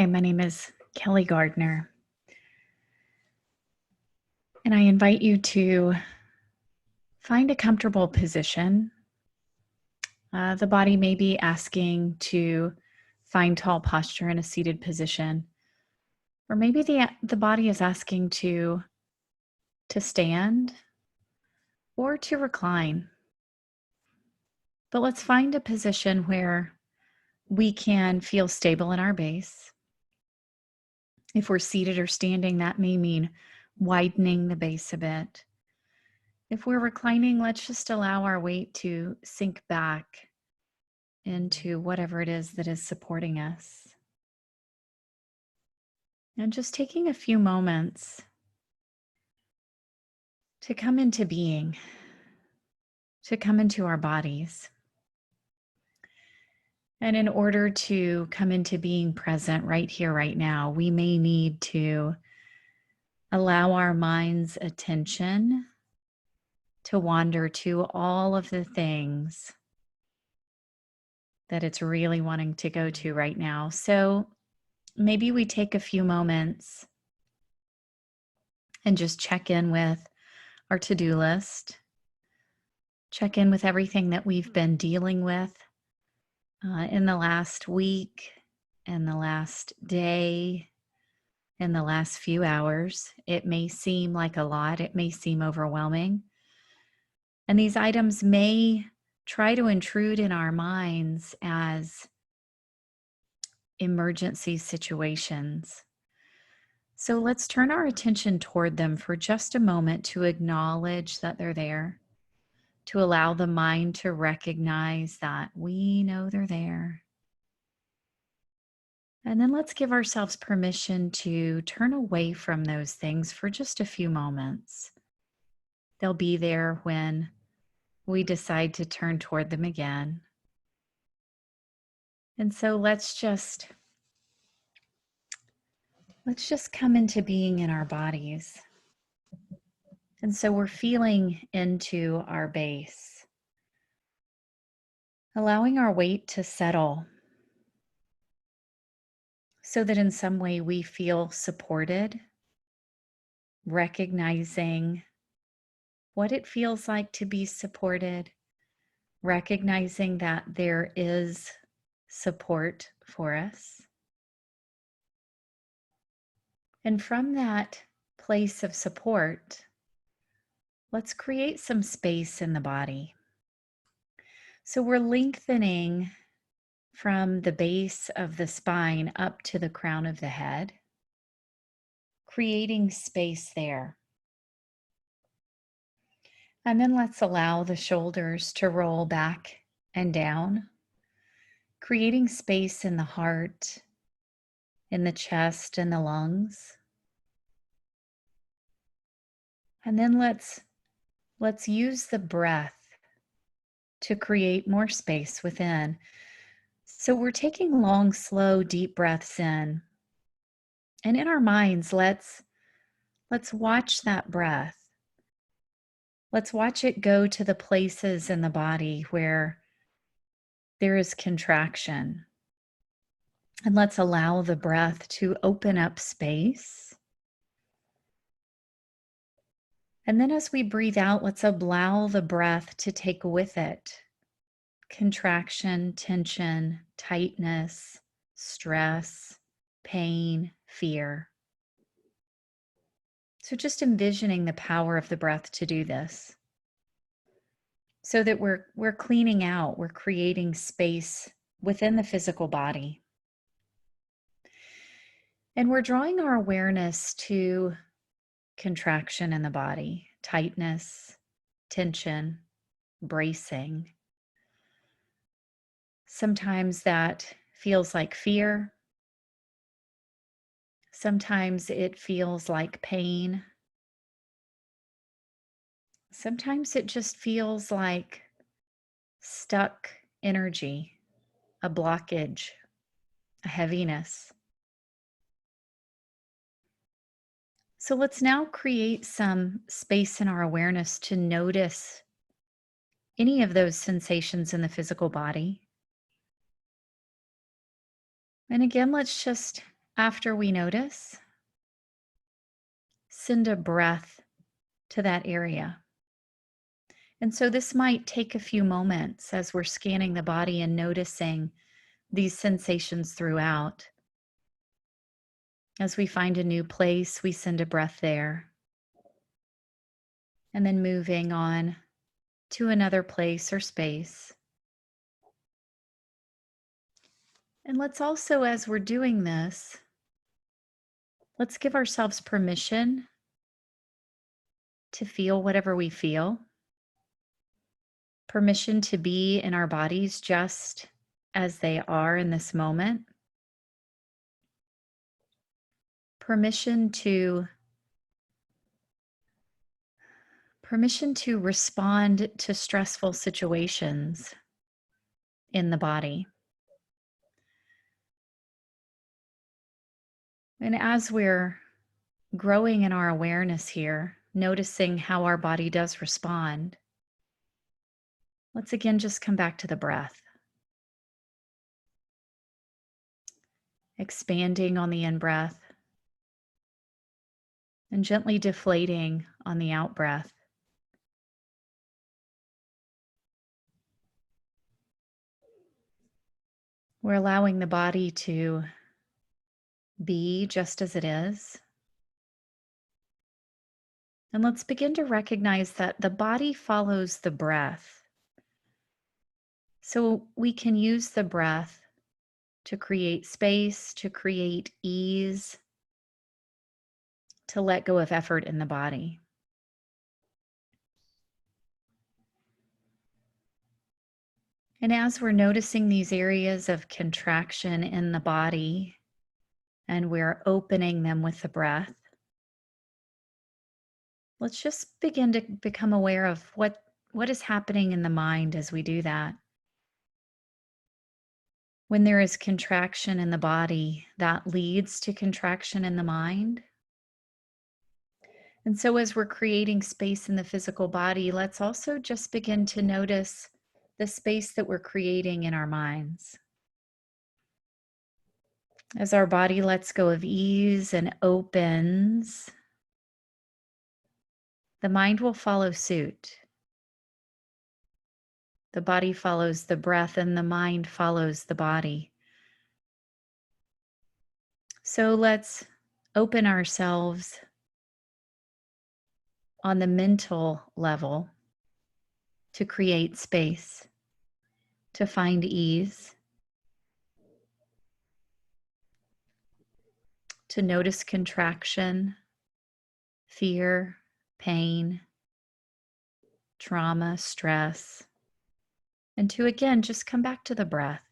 Hi, my name is Kelly Gardner, and I invite you to find a comfortable position. The body may be asking to find tall posture in a seated position, or maybe the body is asking to stand or to recline. But let's find a position where we can feel stable in our base. If we're seated or standing, that may mean widening the base a bit. If we're reclining, let's just allow our weight to sink back into whatever it is that is supporting us. And just taking a few moments to come into being, to come into our bodies. And in order to come into being present right here, right now, we may need to allow our mind's attention to wander to all of the things that it's really wanting to go to right now. So maybe we take a few moments and just check in with our to-do list, check in with everything that we've been dealing with in the last week, in the last day, in the last few hours. It may seem like a lot, it may seem overwhelming. And these items may try to intrude in our minds as emergency situations. So let's turn our attention toward them for just a moment to acknowledge that they're there, to allow the mind to recognize that we know they're there. And then let's give ourselves permission to turn away from those things for just a few moments. They'll be there when we decide to turn toward them again. And so let's just come into being in our bodies. And so we're feeling into our base, allowing our weight to settle so that in some way we feel supported, recognizing what it feels like to be supported, recognizing that there is support for us. And from that place of support, let's create some space in the body. So we're lengthening from the base of the spine up to the crown of the head, creating space there. And then let's allow the shoulders to roll back and down, creating space in the heart, in the chest and the lungs. And then let's use the breath to create more space within. So we're taking long, slow, deep breaths in. And in our minds, let's watch that breath. Let's watch it go to the places in the body where there is contraction. And let's allow the breath to open up space. And then as we breathe out, let's allow the breath to take with it contraction, tension, tightness, stress, pain, fear. So just envisioning the power of the breath to do this, so that we're cleaning out, we're creating space within the physical body. And we're drawing our awareness to contraction in the body, tightness, tension, bracing. Sometimes that feels like fear. Sometimes it feels like pain. Sometimes it just feels like stuck energy, a blockage, a heaviness. So let's now create some space in our awareness to notice any of those sensations in the physical body. And again, let's just After we notice, send a breath to that area. And so this might take a few moments as we're scanning the body and noticing these sensations throughout. As we find a new place, we send a breath there. And then moving on to another place or space. And let's also, as we're doing this, let's give ourselves permission to feel whatever we feel, permission to be in our bodies just as they are in this moment, permission to respond to stressful situations in the body. And as we're growing in our awareness here, noticing how our body does respond, let's again just come back to the breath. Expanding on the in-breath and gently deflating on the out-breath. We're allowing the body to be just as it is. And let's begin to recognize that the body follows the breath. So we can use the breath to create space, to create ease, to let go of effort in the body. And as we're noticing these areas of contraction in the body, and we're opening them with the breath, let's just begin to become aware of what is happening in the mind as we do that. When there is contraction in the body, that leads to contraction in the mind. And so as we're creating space in the physical body, let's also just begin to notice the space that we're creating in our minds. As our body lets go of ease and opens, the mind will follow suit. The body follows the breath and the mind follows the body. So let's open ourselves on the mental level to create space, to find ease, to notice contraction, fear, pain, trauma, stress, and to again just come back to the breath.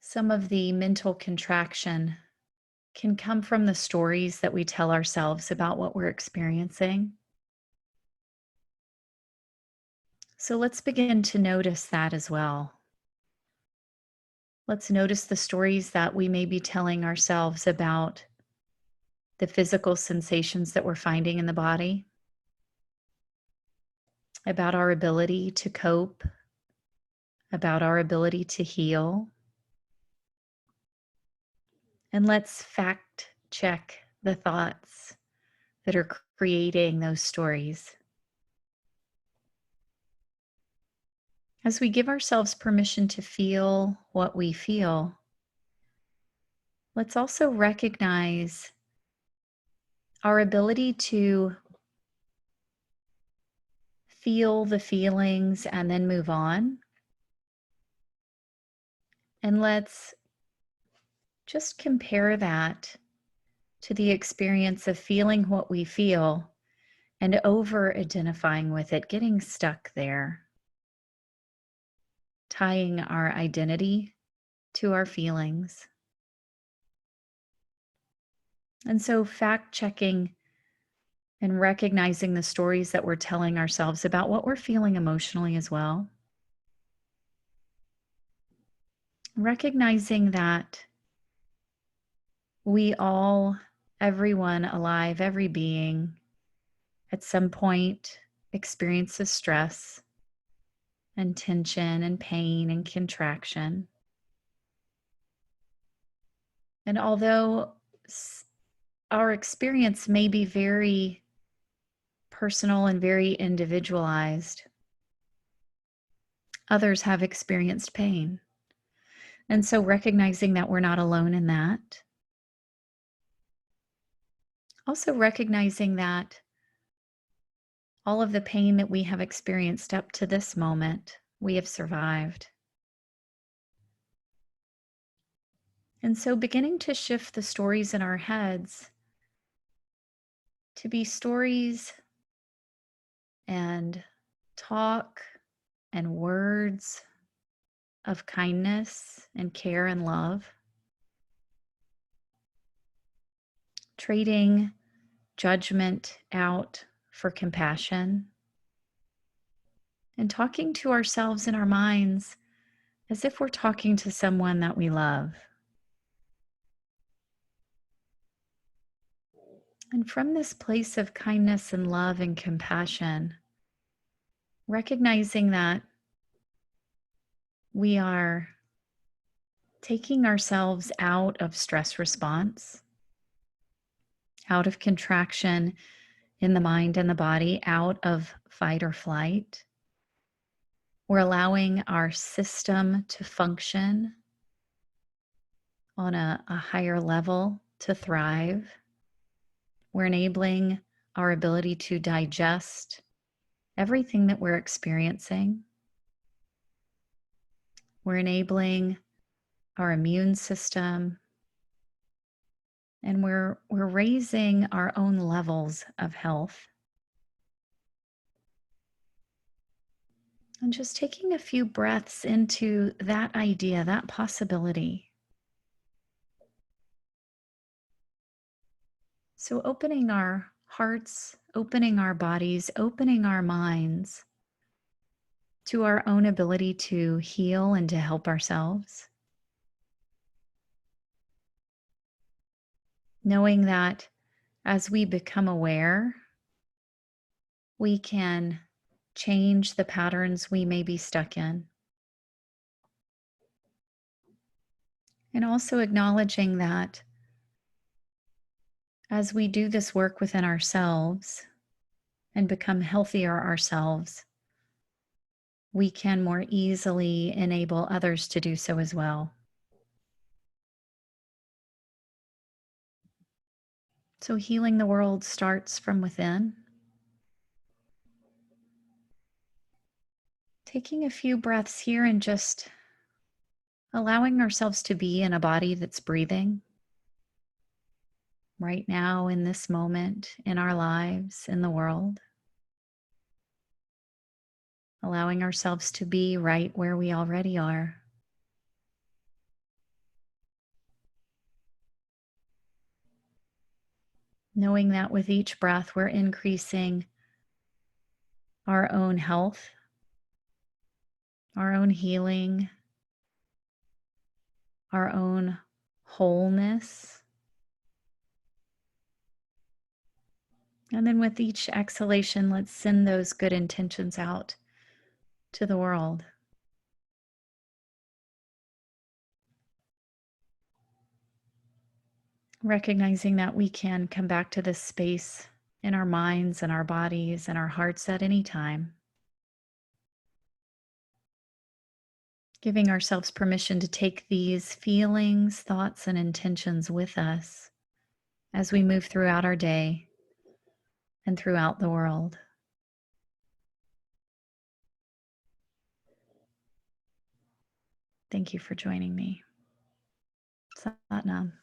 Some of the mental contraction can come from the stories that we tell ourselves about what we're experiencing. So let's begin to notice that as well. Let's notice the stories that we may be telling ourselves about the physical sensations that we're finding in the body, about our ability to cope, about our ability to heal. And let's fact check the thoughts that are creating those stories. As we give ourselves permission to feel what we feel, let's also recognize our ability to feel the feelings and then move on. And let's just compare that to the experience of feeling what we feel and over identifying with it, getting stuck there, tying our identity to our feelings. And so fact checking and recognizing the stories that we're telling ourselves about what we're feeling emotionally as well. Recognizing that we all, everyone alive, every being, at some point experiences stress and tension and pain and contraction. And although our experience may be very personal and very individualized, others have experienced pain. And so recognizing that we're not alone in that. Also recognizing that all of the pain that we have experienced up to this moment, we have survived. And so beginning to shift the stories in our heads to be stories and talk and words of kindness and care and love, trading judgment out for compassion, and talking to ourselves in our minds as if we're talking to someone that we love. And from this place of kindness and love and compassion, recognizing that we are taking ourselves out of stress response, out of contraction in the mind and the body, out of fight or flight. We're allowing our system to function on a higher level, to thrive. We're enabling our ability to digest everything that we're experiencing. We're enabling our immune system, and we're raising our own levels of health. And just taking a few breaths into that idea, that possibility. So opening our hearts, opening our bodies, opening our minds to our own ability to heal and to help ourselves. Knowing that as we become aware, we can change the patterns we may be stuck in. And also acknowledging that as we do this work within ourselves and become healthier ourselves, we can more easily enable others to do so as well. So healing the world starts from within. Taking a few breaths here and just allowing ourselves to be in a body that's breathing right now in this moment in our lives, in the world. Allowing ourselves to be right where we already are. Knowing that with each breath, we're increasing our own health, our own healing, our own wholeness. And then with each exhalation, let's send those good intentions out to the world. Recognizing that we can come back to this space in our minds and our bodies and our hearts at any time. Giving ourselves permission to take these feelings, thoughts, and intentions with us as we move throughout our day and throughout the world. Thank you for joining me. Sat Nam.